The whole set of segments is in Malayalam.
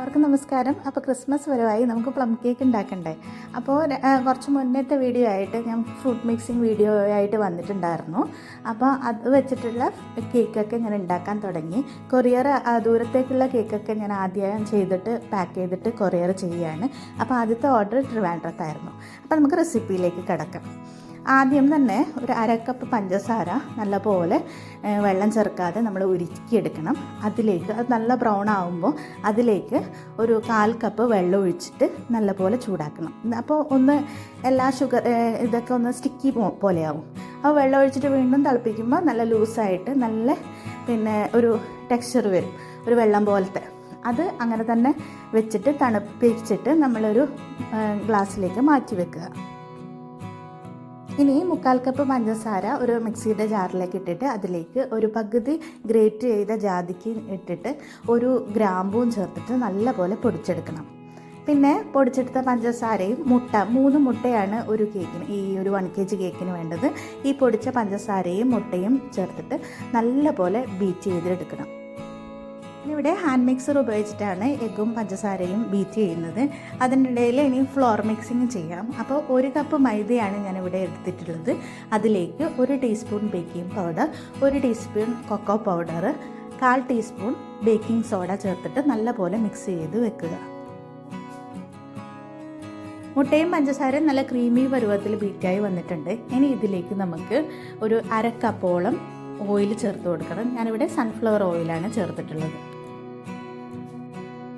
എല്ലാവർക്കും നമസ്കാരം. അപ്പോൾ ക്രിസ്മസ് വരവായി, നമുക്ക് പ്ലം കേക്ക് ഉണ്ടാക്കണ്ടേ. അപ്പോൾ കുറച്ച് മുന്നത്തെ വീഡിയോ ആയിട്ട് ഞാൻ ഫ്രൂട്ട് മിക്സിങ് വീഡിയോ ആയിട്ട് വന്നിട്ടുണ്ടായിരുന്നു. അപ്പോൾ അത് വെച്ചിട്ടുള്ള കേക്കൊക്കെ ഞാൻ ഉണ്ടാക്കാൻ തുടങ്ങി. കൊറിയർ ദൂരത്തേക്കുള്ള കേക്കൊക്കെ ഞാൻ ആദ്യം ചെയ്തിട്ട് പാക്ക് ചെയ്തിട്ട് കൊറിയർ ചെയ്യുകയാണ്. അപ്പോൾ ആദ്യത്തെ ഓർഡർ ട്രിവാൻഡ്രത്തായിരുന്നു. അപ്പോൾ നമുക്ക് റെസിപ്പിയിലേക്ക് കിടക്കാം. ആദ്യം തന്നെ ഒരു അരക്കപ്പ് പഞ്ചസാര നല്ലപോലെ വെള്ളം ചേർക്കാതെ നമ്മൾ ഉരുക്കിയെടുക്കണം. അതിലേക്ക് അത് നല്ല ബ്രൗൺ ആകുമ്പോൾ അതിലേക്ക് ഒരു 1/4 കപ്പ് വെള്ളം ഒഴിച്ചിട്ട് നല്ലപോലെ ചൂടാക്കണം. അപ്പോൾ ഒന്ന് എല്ലാ ഇതൊക്കെ ഒന്ന് സ്റ്റിക്കി പോലെയാവും. അപ്പോൾ വെള്ളം ഒഴിച്ചിട്ട് വീണ്ടും തിളപ്പിക്കുമ്പോൾ നല്ല ലൂസായിട്ട് നല്ല ഒരു ടെക്സ്ചർ വരും, ഒരു വെള്ളം പോലത്തെ. അത് അങ്ങനെ തന്നെ വെച്ചിട്ട് തണുപ്പിച്ചിട്ട് നമ്മളൊരു ഗ്ലാസ്സിലേക്ക് മാറ്റി വെക്കുക. ഇനി 1/4 കപ്പ് പഞ്ചസാര ഒരു മിക്സിയുടെ ജാറിലേക്ക് ഇട്ടിട്ട് അതിലേക്ക് ഒരു പകുതി ഗ്രേറ്റ് ചെയ്ത ജാതിക്ക ഇട്ടിട്ട് ഒരു ഗ്രാമ്പൂവും ചേർത്തിട്ട് നല്ലപോലെ പൊടിച്ചെടുക്കണം. പിന്നെ പൊടിച്ചെടുത്ത പഞ്ചസാരയും 3 മുട്ടയാണ് ഒരു കേക്കിന്, ഈ ഒരു 1 kg കേക്കിന് വേണ്ടത്. ഈ പൊടിച്ച പഞ്ചസാരയും മുട്ടയും ചേർത്തിട്ട് നല്ലപോലെ ബീറ്റ് ചെയ്തെടുക്കണം. ഇവിടെ ഹാൻഡ് മിക്സർ ഉപയോഗിച്ചിട്ടാണ് എഗ്ഗും പഞ്ചസാരയും ബീറ്റ് ചെയ്യുന്നത്. അതിനിടയിൽ ഇനി ഫ്ലോർ മിക്സിങ് ചെയ്യാം. അപ്പോൾ 1 കപ്പ് മൈദയാണ് ഞാനിവിടെ എടുത്തിട്ടുള്ളത്. അതിലേക്ക് 1 teaspoon baking powder, 1 teaspoon cocoa powder, 1/4 teaspoon baking soda ചേർത്തിട്ട് നല്ലപോലെ മിക്സ് ചെയ്ത് വെക്കുക. മുട്ടയും പഞ്ചസാരയും നല്ല ക്രീമി പരുവത്തിൽ ബീറ്റായി വന്നിട്ടുണ്ട്. ഇനി ഇതിലേക്ക് നമുക്ക് ഒരു 1/2 കപ്പോളം ഓയിൽ ചേർത്ത് കൊടുക്കണം. ഞാനിവിടെ സൺഫ്ലവർ ഓയിലാണ് ചേർത്തിട്ടുള്ളത്.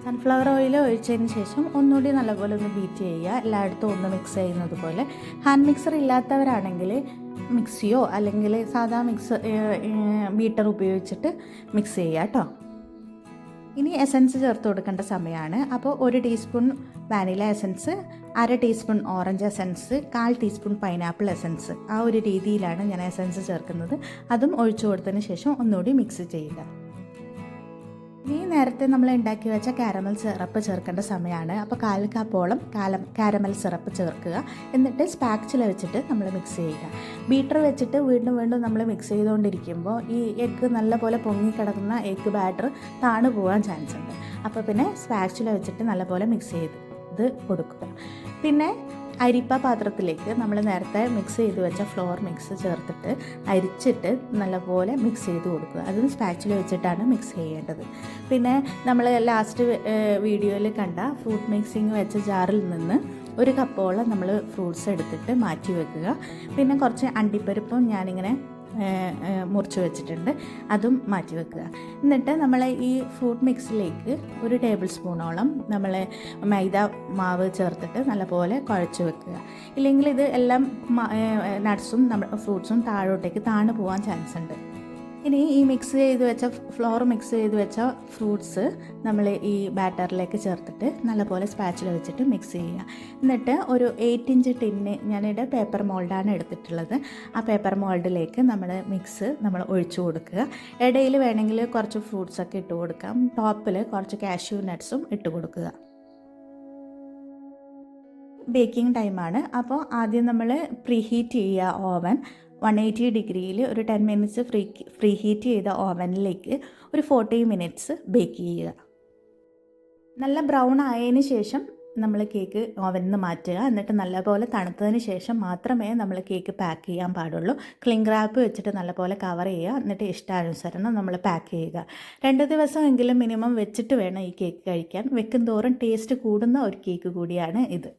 സൺഫ്ലവർ ഓയിൽ ഒഴിച്ചതിന് ശേഷം ഒന്നുകൂടി നല്ലപോലെ ഒന്ന് ബീറ്റ് ചെയ്യുക, എല്ലായിടത്തും ഒന്ന് മിക്സ് ചെയ്യുന്നത് പോലെ. ഹാൻഡ് മിക്സർ ഇല്ലാത്തവരാണെങ്കിൽ മിക്സിയോ അല്ലെങ്കിൽ സാധാ ബീറ്റർ ഉപയോഗിച്ചിട്ട് മിക്സ് ചെയ്യുക കേട്ടോ. ഇനി എസൻസ് ചേർത്ത് കൊടുക്കേണ്ട സമയമാണ്. അപ്പോൾ 1 teaspoon vanilla essence, 1/2 teaspoon orange essence, 1/4 teaspoon pineapple essence, ആ ഒരു രീതിയിലാണ് ഞാൻ എസൻസ് ചേർക്കുന്നത്. അതും ഒഴിച്ചു കൊടുത്തതിന് ശേഷം ഒന്നുകൂടി മിക്സ് ചെയ്യുക. ഇനി നേരത്തെ നമ്മൾ ഉണ്ടാക്കി വെച്ച കാരമൽ സിറപ്പ് ചേർക്കേണ്ട സമയമാണ്. അപ്പോൾ 1/4 കപ്പോളം കാരമൽ സിറപ്പ് ചേർക്കുക. എന്നിട്ട് സ്പാക്ചുല വെച്ചിട്ട് നമ്മൾ മിക്സ് ചെയ്യുക. ബീറ്റർ വെച്ചിട്ട് വീണ്ടും നമ്മൾ മിക്സ് ചെയ്തുകൊണ്ടിരിക്കുമ്പോൾ ഈ എഗ്ഗ് നല്ലപോലെ പൊങ്ങിക്കിടക്കുന്ന എഗ്ഗ് ബാറ്റർ താണു പോകാൻ ചാൻസ് ഉണ്ട്. അപ്പോൾ പിന്നെ സ്പാക്ചുല വെച്ചിട്ട് നല്ലപോലെ മിക്സ് ചെയ്ത് കൊടുക്കുക. പിന്നെ അരിപ്പ പാത്രത്തിലേക്ക് നമ്മൾ നേരത്തെ മിക്സ് ചെയ്ത് വെച്ച ഫ്ലോർ മിക്സ് ചേർത്തിട്ട് അരിച്ചിട്ട് നല്ലപോലെ മിക്സ് ചെയ്ത് കൊടുക്കുക. അതും സ്പാച്ചിൽ വെച്ചിട്ടാണ് മിക്സ് ചെയ്യേണ്ടത്. പിന്നെ നമ്മൾ ലാസ്റ്റ് വീഡിയോയിൽ കണ്ട ഫ്രൂട്ട് മിക്സിങ് വെച്ച ജാറിൽ നിന്ന് 1 കപ്പോളം നമ്മൾ ഫ്രൂട്ട്സ് എടുത്തിട്ട് മാറ്റി വെക്കുക. പിന്നെ കുറച്ച് അണ്ടിപ്പരിപ്പും ഞാനിങ്ങനെ മുറിച്ച് വെച്ചിട്ടുണ്ട്, അതും മാറ്റി വെക്കുക. എന്നിട്ട് നമ്മൾ ഈ ഫ്രൂട്ട് മിക്സിലേക്ക് 1 ടേബിൾ സ്പൂണോളം നമ്മൾ മൈദ മാവ് ചേർത്തിട്ട് നല്ലപോലെ കുഴച്ച് വെക്കുക. ഇല്ലെങ്കിൽ ഇത് എല്ലാം നട്ട്സും ഫ്രൂട്ട്സും താഴോട്ടേക്ക് താണു പോകാൻ ചാൻസ് ഉണ്ട്. ഇനി ഈ ഫ്ലോർ മിക്സ് ചെയ്ത് വെച്ച ഫ്രൂട്ട്സ് നമ്മൾ ഈ ബാറ്ററിലേക്ക് ചേർത്തിട്ട് നല്ലപോലെ സ്പാച്ചിൽ വെച്ചിട്ട് മിക്സ് ചെയ്യുക. എന്നിട്ട് ഒരു 8 ഇഞ്ച് ടിന്ന്, ഞാനിവിടെ പേപ്പർ മോൾഡാണ് എടുത്തിട്ടുള്ളത്. ആ പേപ്പർ മോൾഡിലേക്ക് നമ്മൾ ഒഴിച്ചു കൊടുക്കുക. ഇടയിൽ വേണമെങ്കിൽ കുറച്ച് ഫ്രൂട്ട്സൊക്കെ ഇട്ട് കൊടുക്കാം. ടോപ്പിൽ കുറച്ച് കാഷ്യൂ നട്ട്സും ഇട്ട് കൊടുക്കുക. ബേക്കിംഗ് ടൈമാണ്. അപ്പോൾ ആദ്യം നമ്മൾ പ്രീഹീറ്റ് ചെയ്യുക ഓവൻ 180 ഡിഗ്രിയിൽ ഒരു 10 മിനിറ്റ്സ് ഫ്രീ ഹീറ്റ് ചെയ്ത ഓവനിലേക്ക് ഒരു 40 മിനിറ്റ്സ് ബേക്ക് ചെയ്യുക. നല്ല ബ്രൗൺ ആയതിന് ശേഷം നമ്മൾ കേക്ക് ഓവനിൽ നിന്ന് മാറ്റുക. എന്നിട്ട് നല്ലപോലെ തണുത്തതിന് ശേഷം മാത്രമേ നമ്മൾ കേക്ക് പാക്ക് ചെയ്യാൻ പാടുള്ളൂ. ക്ലിംഗ് റാപ്പ് വെച്ചിട്ട് നല്ലപോലെ കവർ ചെയ്യുക. എന്നിട്ട് ഇഷ്ടാനുസരണം നമ്മൾ പാക്ക് ചെയ്യുക. 2 ദിവസമെങ്കിലും മിനിമം വെച്ചിട്ട് വേണം ഈ കേക്ക് കഴിക്കാൻ. വെക്കും തോറും ടേസ്റ്റ് കൂടുന്ന ഒരു കേക്ക് കൂടിയാണ് ഇത്.